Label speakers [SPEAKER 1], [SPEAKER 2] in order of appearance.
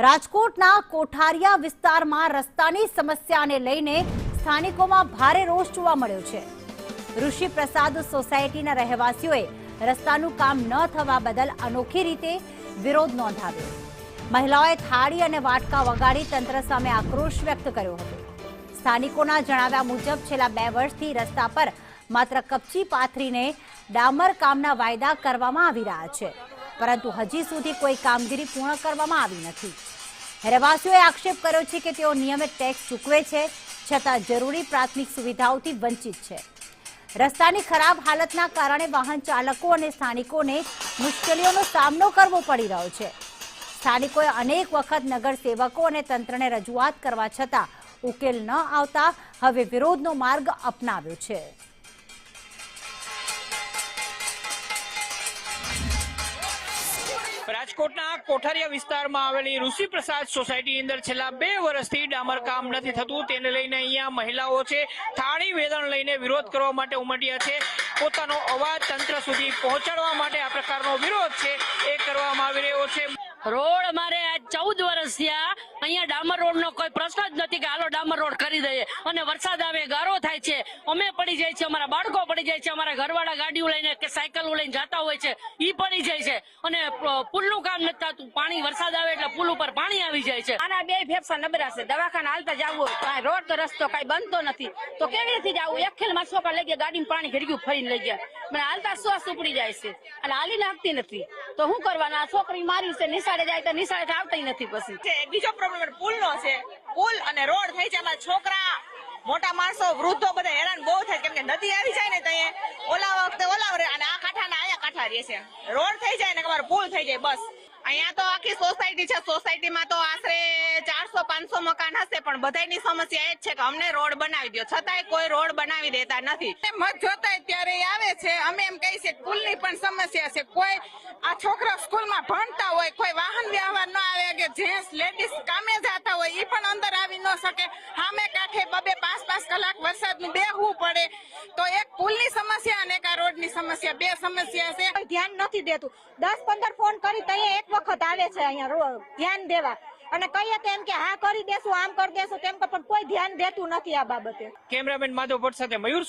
[SPEAKER 1] રાજકોટના કોઠારિયા વિસ્તારમાં રસ્તાની સમસ્યાને લઈને સ્થાનિકોમાં ભારે રોષ જોવા મળ્યો છે। ઋષિ પ્રસાદ સોસાયટીના રહેવાસીઓએ રસ્તાનું કામ ન થવા બદલ અનોખી રીતે વિરોધ નોંધાવ્યો। મહિલાઓએ થાળી અને વાટકા વગાડી તંત્ર સામે આક્રોશ વ્યક્ત કર્યો હતો। સ્થાનિકોના જણાવ્યા મુજબ છેલ્લા 2 વર્ષથી રસ્તા પર માત્ર કપચી પાથરીને ડામર કામના વાયદા કરવામાં આવી રહ્યા છે, પરંતુ હજી સુધી કોઈ કામગીરી પૂર્ણ કરવામાં આવી નથી। રહેવાસીઓએ આક્ષેપ કર્યો છે કે તેઓ નિયમિત ટેક્સ ચૂકવે છે, છતાં જરૂરી પ્રાથમિક સુવિધાઓથી વંચિત છે। રસ્તાની ખરાબ હાલતના કારણે વાહન ચાલકો અને સ્થાનિકોને મુશ્કેલીઓનો સામનો કરવો પડી રહ્યો છે। સ્થાનિકોએ અનેક વખત નગરસેવકો અને તંત્રને રજૂઆત કરવા છતાં ઉકેલ ન આવતા હવે વિરોધનો માર્ગ અપનાવ્યો છે।
[SPEAKER 2] રાજકોટના કોઠારિયા વિસ્તારમાં આવેલી ઋષિ પ્રસાદ સોસાયટીની અંદર છેલ્લા 2 વર્ષથી ડામર કામ નથી થતું, તેને લઈને અહીંયા મહિલાઓ છે થાળી વેદણ લઈને વિરોધ કરવા માટે ઉમટ્યા છે। પોતાનો અવાજ તંત્ર સુધી પહોંચાડવા માટે આ પ્રકારનો વિરોધ છે એ કરવામાં આવી રહ્યો છે।
[SPEAKER 3] રોડ અમારે આજ 14 વર્ષ થયા, અહીંયા ડામર રોડ નો કોઈ પ્રશ્ન જ નથી કે હાલો ડામર રોડ કરી દઈએ, અને વરસાદ આવે ગારો થાય છે, અમે પડી જાય છે, અમારા બાળકો પડી જાય છે, અમારા ઘરવાળા ગાડીઓ લઈને કે સાયકલ લઈને જતા હોય છે ઈ પડી જાય છે, અને પુલનું કામ નથી થતું। પાણી વરસાદ આવે એટલે પુલ ઉપર પાણી આવી જાય છે।
[SPEAKER 4] આના 2 ફેફસા નબળા છે, દવાખાના હાલતા જવું હોય રોડ તો રસ્તો કઈ બનતો નથી, તો કેવી રીતે જવું? એક ખેલ માં છોકરા લઈ ગયા ગાડીમાં પાણી ઘડ્યું ફરીને લઈ ગયા, મને હાલતા શ્વાસ ઉપડી જાય છે અને હાલી નાખતી નથી, તો શું કરવાના? આ છોકરી મારી છે, નિશાળે જાય તો નિશાળે આવતા નથી। પછી
[SPEAKER 5] બીજો પ્રોબ્લેમ પુલ નો છે, પુલ અને રોડ થઈ જાય, અમારા છોકરા મોટા માણસો વૃદ્ધો બધા હેરાન બહુ થાય, કેમ કે નદી આવી જાય ને તો ઓલા વખતે ઓલા અને આ કાંઠા ના આયા કાંઠા રહે છે। રોડ થઈ જાય ને અમારો પુલ થઈ જાય બસ। અહીંયા તો આખી સોસાયટી છે, સોસાયટીમાં તો આશરે 400-500 મકાન હશે, પણ બધાની સમસ્યા એ જ છે કે અમને રોડ બનાવી દો, છતાંય કોઈ રોડ બનાવી દેતા નથી।
[SPEAKER 6] મત જોતાય ત્યારે આવે છે, અમે એમ કહી છે પુલની પણ સમસ્યા છે। કોઈ આ છોકરા સ્કૂલમાં ભણતા હોય, કોઈ વાહન વ્યવહાર ન આવે કે જેન્ટ્સ લેડીઝ કામે જતા હોય એ પણ અંદર આવી ન શકે, સામે કાંઠે 2-5 કલાક વરસાદનું બેહવું પડે, તો એક પુલની સમસ્યા અને એક આ રોડની સમસ્યા, 2 સમસ્યા છે।
[SPEAKER 4] કોઈ ધ્યાન નથી દેતું। 10-15 ફોન કરી તો એક વખત આવે છે અહીંયા ધ્યાન દેવા, અને કહીએ તો એમ કે હા કરી દેશું, આમ કરી દેશું, તેમ પણ કોઈ ધ્યાન દેતું નથી આ બાબતે।
[SPEAKER 2] કેમેરામેન માધવ ભટ્ટ સાથે મયુર